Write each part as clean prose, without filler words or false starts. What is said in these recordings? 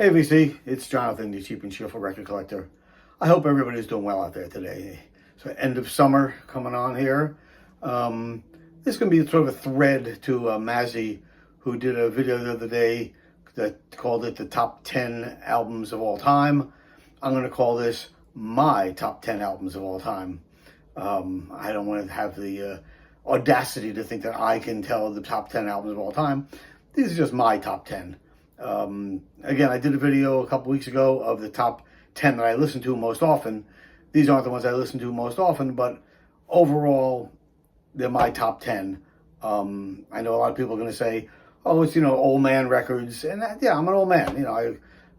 Hey VC, it's Jonathan, the Cheap and Cheerful Record Collector. I hope everybody's doing well out there today. So end of summer coming on here. This is going to be sort of a thread to Mazzy, who did a video the other day that called it the top 10 albums of all time. I'm going to call this my top 10 albums of all time. I don't want to have the audacity to think that I can tell the top 10 albums of all time. These are just my top 10. Again, I did a video a couple weeks ago of the top 10 that I listen to most often. These aren't the ones I listen to most often, but overall, they're my top 10. I know a lot of people are going to say, oh, it's, old man records. And yeah, I'm an old man.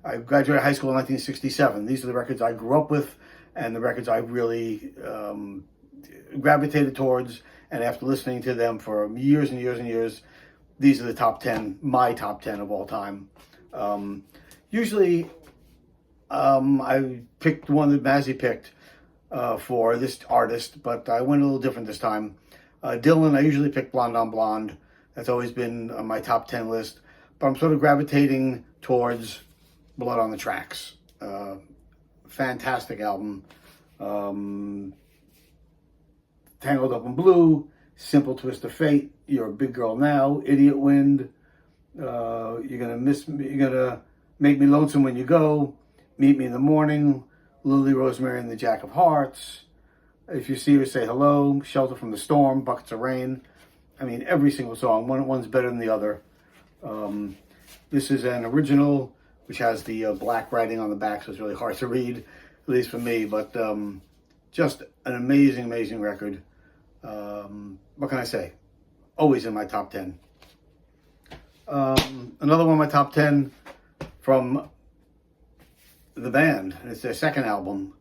I graduated high school in 1967. These are the records I grew up with and the records I really gravitated towards. And after listening to them for years and years and years, these are the top 10, my top 10 of all time. Usually, I picked one that Mazzy picked for this artist, but I went a little different this time. Dylan, I usually pick Blonde on Blonde. That's always been on my top 10 list, but I'm sort of gravitating towards Blood on the Tracks. Fantastic album. Tangled Up in Blue, Simple Twist of Fate, You're a Big Girl Now, Idiot Wind, You're Gonna Miss Me, You're Gonna Make Me Lonesome When You Go, Meet Me in the Morning, Lily, Rosemary and the Jack of Hearts, If You See Her Say Hello, Shelter from the Storm, Buckets of Rain. I mean, every single song, one's better than the other. This is an original, which has the black writing on the back, so it's really hard to read, at least for me, but just an amazing, amazing record. What can I say? Always in my top 10. Another one of my top 10 from the band. It's their second album,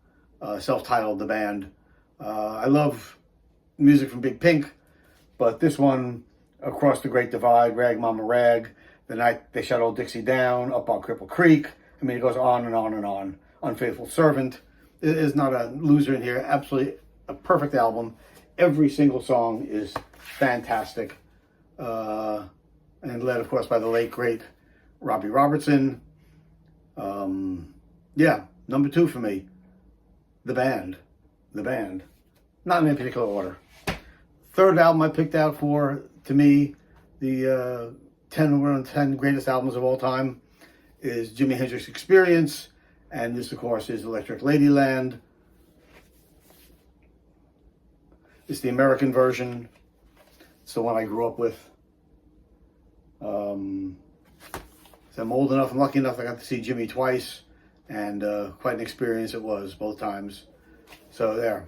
self-titled The Band. I love music from Big Pink, but this one, Across the Great Divide, Rag Mama Rag, The Night They Shut Old Dixie Down, Up on Cripple Creek. I mean, it goes on and on and on. Unfaithful Servant is not a loser in here. Absolutely a perfect album. Every single song is fantastic. And led, of course, by the late, great Robbie Robertson. Yeah, number 2 for me. The Band. The Band. Not in any particular order. Third album I picked out for, to me, the 10 greatest albums of all time is Jimi Hendrix Experience. And this, of course, is Electric Ladyland. It's the American version. It's the one I grew up with. So I'm old enough and lucky enough I got to see Jimmy twice. And quite an experience it was, both times. So there.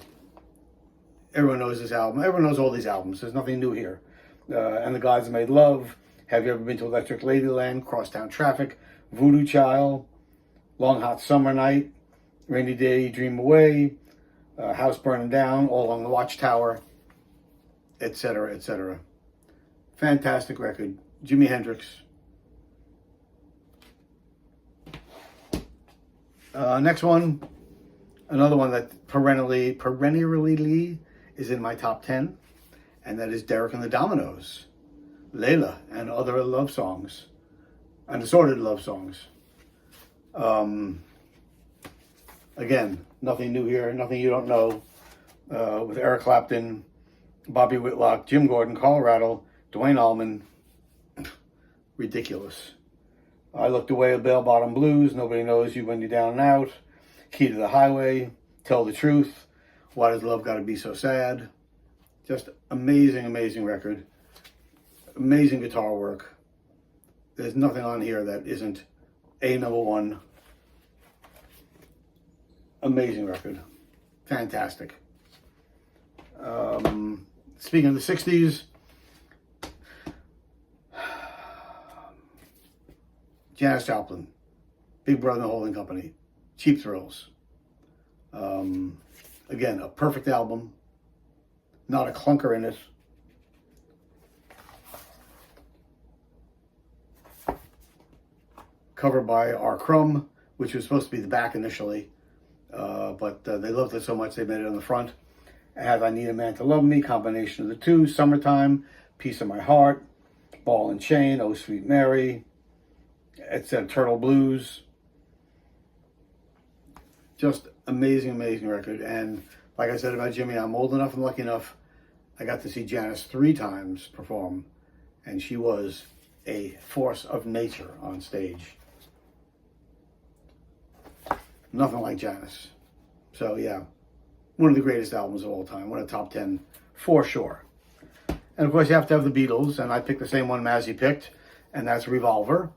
Everyone knows this album. Everyone knows all these albums. There's nothing new here. And the Gods Made Love. Have You Ever Been to Electric Ladyland? Crosstown Traffic. Voodoo Child. Long Hot Summer Night. Rainy Day, Dream Away. House Burning Down. All Along the Watchtower. Etc., etc. Fantastic record. Jimi Hendrix. Next one. Another one that perennially is in my top 10, and that is Derek and the Dominos, Layla, and other love songs, and assorted love songs. Again, nothing new here, nothing you don't know, with Eric Clapton, Bobby Whitlock, Jim Gordon, Colorado, Dwayne Allman. Ridiculous. I Looked Away at Bell Bottom Blues, Nobody Knows You When You're Down and Out, Key to the Highway, Tell the Truth, Why Does Love Gotta Be So Sad? Just amazing, amazing record. Amazing guitar work. There's nothing on here that isn't a number one. Amazing record. Fantastic. Speaking of the 60s, Janis Joplin, Big Brother and the Holding Company, Cheap Thrills. Again, a perfect album. Not a clunker in it. Covered by R. Crumb, which was supposed to be the back initially. But they loved it so much they made it on the front. It has I Need a Man to Love Me, combination of the two, Summertime, Piece of My Heart, Ball and Chain, Oh Sweet Mary, etc. Turtle Blues. Just amazing, amazing record. And like I said about Jimmy, I'm old enough and lucky enough. I got to see Janis 3 times perform, and she was a force of nature on stage. Nothing like Janis. So yeah, one of the greatest albums of all time. One of the top 10 for sure. And of course you have to have the Beatles, and I picked the same one Mazzy picked, and that's Revolver.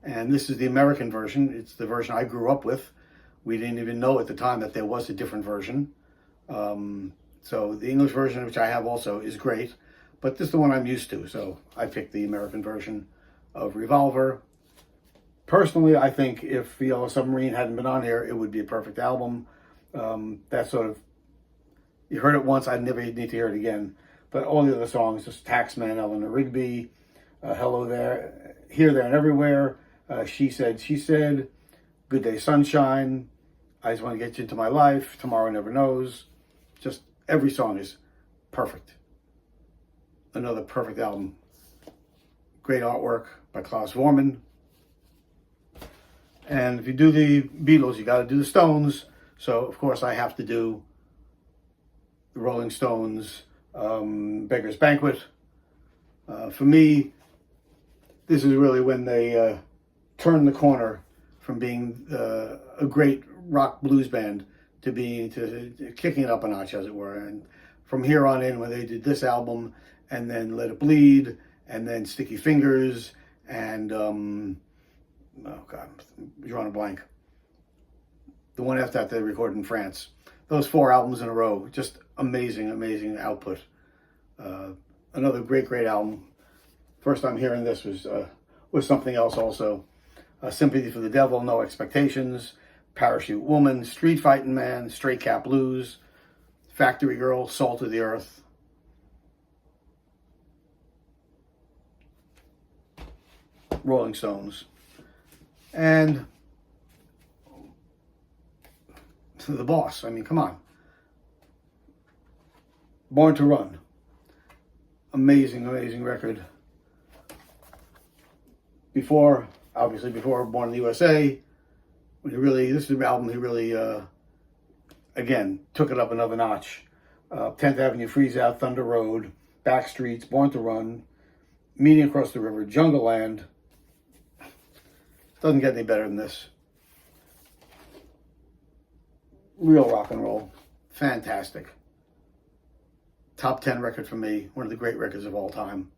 And this is the American version. It's the version I grew up with. We didn't even know at the time that there was a different version. So the English version, which I have also, is great, but this is the one I'm used to. So I picked the American version of Revolver. Personally, I think if Yellow Submarine hadn't been on here, it would be a perfect album. That sort of, you heard it once, I'd never need to hear it again. But all the other songs, just Taxman, Eleanor Rigby, Hello There, Here, There, and Everywhere, She Said, Good Day Sunshine, I Just Want to Get You Into My Life, Tomorrow Never Knows. Just every song is perfect. Another perfect album. Great artwork by Klaus Voormann. And if you do the Beatles, you got to do the Stones. So, of course, I have to do the Rolling Stones, Beggar's Banquet. For me, this is really when they turned the corner from being a great rock blues band to kicking it up a notch, as it were. And from here on in, when they did this album, and then Let It Bleed, and then Sticky Fingers, and oh God, I'm drawing a blank. The one after that they recorded in France. Those 4 albums in a row, just amazing, amazing output. Another great, great album. First time hearing this was something else also. Sympathy for the Devil, No Expectations, Parachute Woman, Street Fighting Man, Stray Cat Blues, Factory Girl, Salt of the Earth. Rolling Stones. And The Boss. I mean, come on. Born to Run. Amazing, amazing record. Obviously before Born in the USA, this is the album he really, again, took it up another notch. 10th Avenue Freeze Out, Thunder Road, Backstreets, Born to Run, Meeting Across the River, Jungle Land. Doesn't get any better than this. Real rock and roll. Fantastic. Top 10 record for me. One of the great records of all time.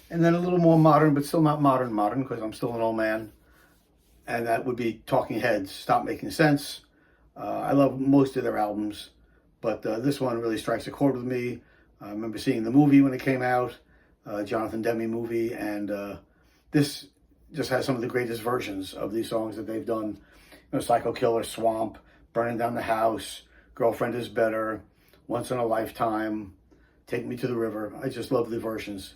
And then a little more modern, but still not modern because I'm still an old man. And that would be Talking Heads, Stop Making Sense. I love most of their albums, but this one really strikes a chord with me. I remember seeing the movie when it came out, Jonathan Demme movie, and this just has some of the greatest versions of these songs that they've done. Psycho Killer, Swamp, Burning Down the House, Girlfriend is Better, Once in a Lifetime, Take Me to the River. I just love the versions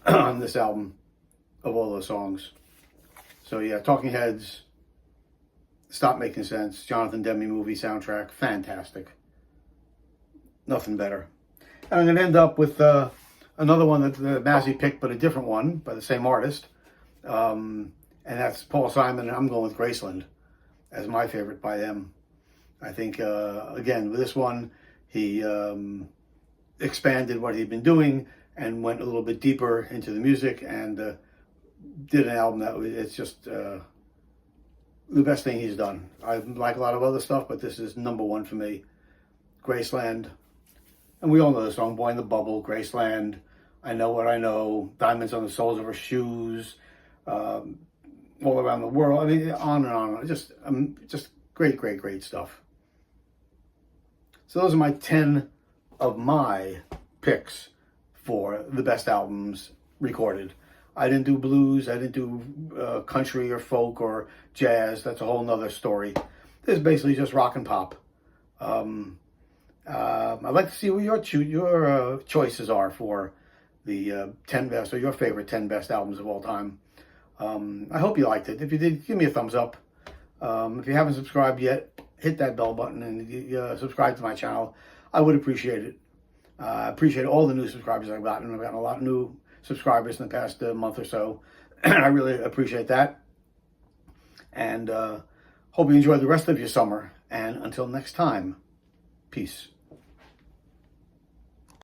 on this album of all those songs. So yeah, Talking Heads, Stop Making Sense, Jonathan Demme movie soundtrack, fantastic. Nothing better. And I'm going to end up with another one that Mazzy picked, but a different one by the same artist. And that's Paul Simon, and I'm going with Graceland as my favorite by them. I think, again, with this one, he expanded what he'd been doing and went a little bit deeper into the music and did an album it's just the best thing he's done. I like a lot of other stuff, but this is number one for me. Graceland. And we all know the song, Boy in the Bubble, Graceland, I Know What I Know, Diamonds on the Soles of Her Shoes, All Around the World. I mean, on and on. Just great, great, great stuff. So those are my 10 of my picks for the best albums recorded. I didn't do blues, I didn't do country or folk or jazz. That's a whole nother story. This is basically just rock and pop. I'd like to see what your choices are for the 10 best, or your favorite 10 best albums of all time. I hope you liked it. If you did, give me a thumbs up. If you haven't subscribed yet, hit that bell button and subscribe to my channel. I would appreciate it. I appreciate all the new subscribers I've gotten. I've gotten a lot of new subscribers in the past month or so. I really appreciate that. And Hope you enjoy the rest of your summer. And until next time, peace.